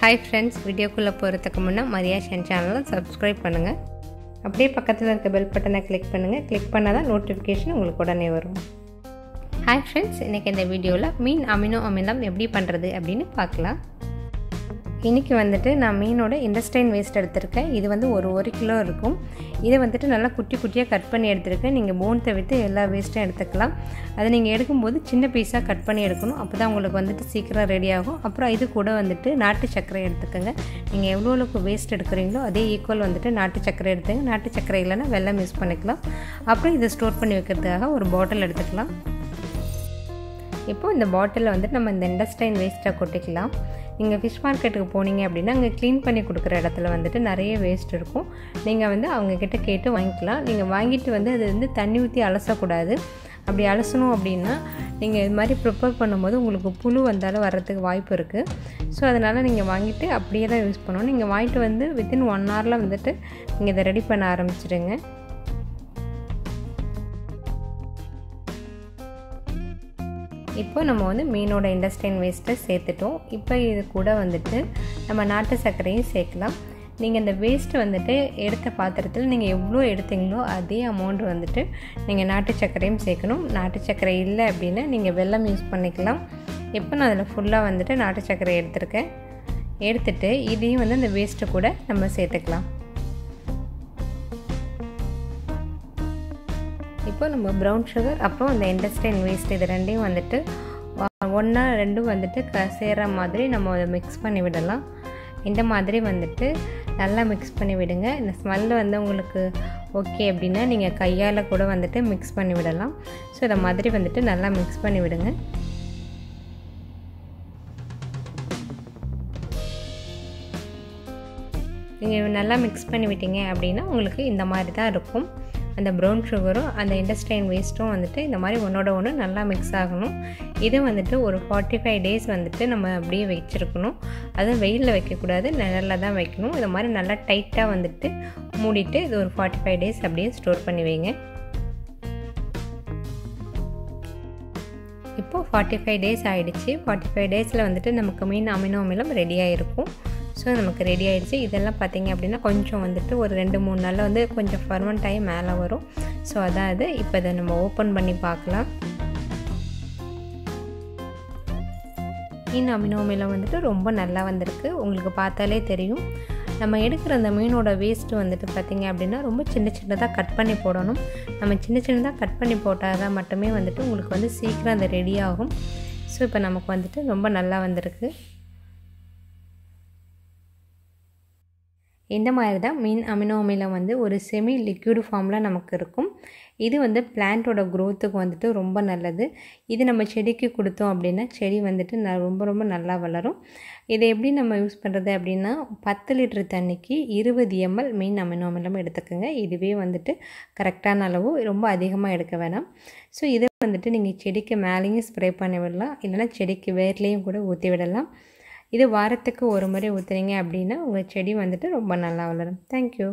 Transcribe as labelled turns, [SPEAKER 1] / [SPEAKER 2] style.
[SPEAKER 1] Hi friends, வீடியோக்குள்ள போறதுக்கு முன்ன மரியா சேனலை சப்ஸ்கிரைப் பண்ணுங்க. அப்படியே பக்கத்துல இருக்க பெல் பட்டனை கிளிக் பண்ணுங்க. கிளிக் பண்ணாதான் நோட்டிஃபிகேஷன் உங்களுக்கு உடனே வரும். Hi friends, இன்னைக்கு இந்த வீடியோல மீன் அமினோ அமிலம் எப்படி பண்றது அப்படினு பார்க்கலாம். இன்னைக்கு வந்துட்டு நான் மீனோட இன்டெஸ்டைன் வேஸ்ட் எடுத்துர்க்கேன். இது வந்து ஒரு கிலோ இருக்கும். இதை வந்துட்டு நல்லா குட்டி குட்டியா கட் பண்ணி எடுத்துர்க்கேன். நீங்க போன் தவிர்த்து எல்லா வேஸ்ட்டும் எடுத்துக்கலாம். அதை நீங்க எடுக்கும்போது சின்ன பீஸா கட் பண்ணி எடுக்கணும். அப்பதான் உங்களுக்கு வந்துட்டு சீக்கிரம் ரெடி ஆகும். அப்புறம் இது கூட வந்துட்டு நாட்டு சர்க்கரை எடுத்துக்கங்க. நீங்க எவ்வளவுக்கு வேஸ்ட் எடுக்கறீங்களோ அதே ஈக்குவல் வந்துட்டு நாட்டு சர்க்கரை எடுத்துங்க. நாட்டு சர்க்கரை இல்லனா வெல்லம் யூஸ் பண்ணிக்கலாம். அப்புறம் இதை ஸ்டோர் பண்ணி வைக்கிறதுக்காக ஒரு பாட்டில் எடுத்துக்கலாம். இப்போ இந்த பாட்டிலில் வந்துட்டு நம்ம இந்த இன்டெஸ்டைன் வேஸ்ட்டை கொட்டிக்கலாம். நீங்கள் ஃபிஷ் மார்க்கெட்டுக்கு போனீங்க அப்படின்னா அங்கே க்ளீன் பண்ணி கொடுக்குற இடத்துல வந்துட்டு நிறைய வேஸ்ட் இருக்கும். நீங்கள் வந்து அவங்கக்கிட்ட கேட்டு வாங்கிக்கலாம். நீங்கள் வாங்கிட்டு வந்து அது வந்து தண்ணி ஊற்றி அலசக்கூடாது. அப்படி அலசணும் அப்படின்னா நீங்கள் இது மாதிரி ப்ரிப்பேர் பண்ணும்போது உங்களுக்கு புழு வந்தாலும் வர்றதுக்கு வாய்ப்பு இருக்குது. ஸோ அதனால் நீங்கள் வாங்கிட்டு அப்படியே தான் யூஸ் பண்ணணும். நீங்கள் வாங்கிட்டு வந்து வித்தின் 1 ஹவரில் வந்துட்டு நீங்கள் இதை ரெடி பண்ண ஆரம்பிச்சிடுங்க. இப்போ நம்ம வந்து மீனோட இன்டெஸ்டைன் வேஸ்ட்டை சேர்த்துட்டோம். இப்போ இது கூட வந்துட்டு நம்ம நாட்டு சர்க்கரையும் சேர்க்கலாம். நீங்கள் இந்த வேஸ்ட்டு வந்துட்டு எடுத்த பாத்திரத்தில் நீங்கள் எவ்வளோ எடுத்தீங்களோ அதே அமௌண்ட் வந்துட்டு நீங்கள் நாட்டு சர்க்கரையும் சேர்க்கணும். நாட்டு சர்க்கரை இல்லை அப்படின்னா நீங்கள் வெல்லம் யூஸ் பண்ணிக்கலாம். இப்போ நான் அதில் ஃபுல்லாக வந்துட்டு நாட்டு சர்க்கரை எடுத்துட்டு இதையும் வந்து அந்த வேஸ்ட்டு கூட நம்ம சேர்த்துக்கலாம். இப்போ நம்ம ப்ரௌன் சுகர் அப்புறம் இந்த இன்டெஸ்டைன் வேஸ்ட் இது ரெண்டையும் வந்துட்டு ஒன்றா ரெண்டும் வந்துட்டு சேர்கிற மாதிரி நம்ம அதை மிக்ஸ் பண்ணி விடலாம். இந்த மாதிரி வந்துட்டு நல்லா மிக்ஸ் பண்ணி விடுங்க. இந்த ஸ்மெல்லு வந்து உங்களுக்கு ஓகே அப்படின்னா நீங்கள் கையால் கூட வந்துட்டு மிக்ஸ் பண்ணி விடலாம். ஸோ இதை மாதிரி வந்துட்டு நல்லா மிக்ஸ் பண்ணி விடுங்க. நீங்கள் நல்லா மிக்ஸ் பண்ணி விட்டீங்க அப்படின்னா உங்களுக்கு இந்த மாதிரி தான் இருக்கும். அந்த ப்ரௌன் சுகரும் அந்த இன்டெஸ்டைன் வேஸ்ட்டும் வந்துட்டு இந்த மாதிரி ஒன்றோட ஒன்று நல்லா மிக்ஸ் ஆகணும். இது வந்துட்டு ஒரு 45 டேஸ் வந்துட்டு நம்ம அப்படியே வச்சுருக்கணும். அதுவும் வெயிலில் வைக்கக்கூடாது, நிழலில் தான் வைக்கணும். இந்த மாதிரி நல்லா டைட்டாக வந்துட்டு மூடிட்டு இது ஒரு 45 டேஸ் அப்படியே ஸ்டோர் பண்ணி வைங்க. இப்போது 45 டேஸ் ஆகிடுச்சு. 45 டேஸில் வந்துட்டு நமக்கு மீன் அமினோ அமிலம் ரெடியாக இருக்கும். ஸோ நமக்கு ரெடி ஆகிடுச்சு. இதெல்லாம் பார்த்திங்க அப்படின்னா கொஞ்சம் வந்துட்டு ஒரு 2-3 நாளில் வந்து கொஞ்சம் ஃபர்மெண்ட் ஆகி மேலே வரும். ஸோ அதான் இது. இப்போ இதை நம்ம ஓப்பன் பண்ணி பார்க்கலாம். மீன் அமினோ அமிலம் வந்துட்டு ரொம்ப நல்லா வந்திருக்கு. உங்களுக்கு பார்த்தாலே தெரியும். நம்ம எடுக்கிற அந்த மீனோட வேஸ்ட்டு வந்துட்டு பார்த்திங்க அப்படின்னா ரொம்ப சின்னதாக கட் பண்ணி போடணும். நம்ம சின்னதாக கட் பண்ணி போட்டால் தான் மட்டுமே வந்துட்டு உங்களுக்கு வந்து சீக்கிரம் அது ரெடி ஆகும். ஸோ இப்போ நமக்கு வந்துட்டு ரொம்ப நல்லா வந்திருக்கு. இந்த மாதிரி தான் மீன் அமினோ அமிலம் வந்து ஒரு செமி லிக்விட் ஃபார்மில் நமக்கு இருக்கும். இது வந்து பிளான்ட்டோட க்ரோத்துக்கு வந்துட்டு ரொம்ப நல்லது. இது நம்ம செடிக்கு கொடுத்தோம் அப்படின்னா செடி வந்துட்டு ரொம்ப நல்லா வளரும். இதை எப்படி நம்ம யூஸ் பண்ணுறது அப்படின்னா 10 லிட்டர் தண்ணிக்கு 20 ml மீன் அமினோ அமிலம் எடுத்துக்கோங்க. இதுவே வந்துட்டு கரெக்டான அளவு, ரொம்ப அதிகமாக எடுக்க வேணாம். ஸோ இதை வந்துட்டு நீங்கள் செடிக்கு மேலேயும் ஸ்ப்ரே பண்ணி விடலாம், இல்லைனா செடிக்கு வேர்லேயும் கூட ஊற்றி விடலாம். இது வாரத்துக்கு ஒரு முறை ஊற்றுனீங்க அப்படின்னா உங்கள் செடி வந்துட்டு ரொம்ப நல்லா வளரும். தேங்க்யூ.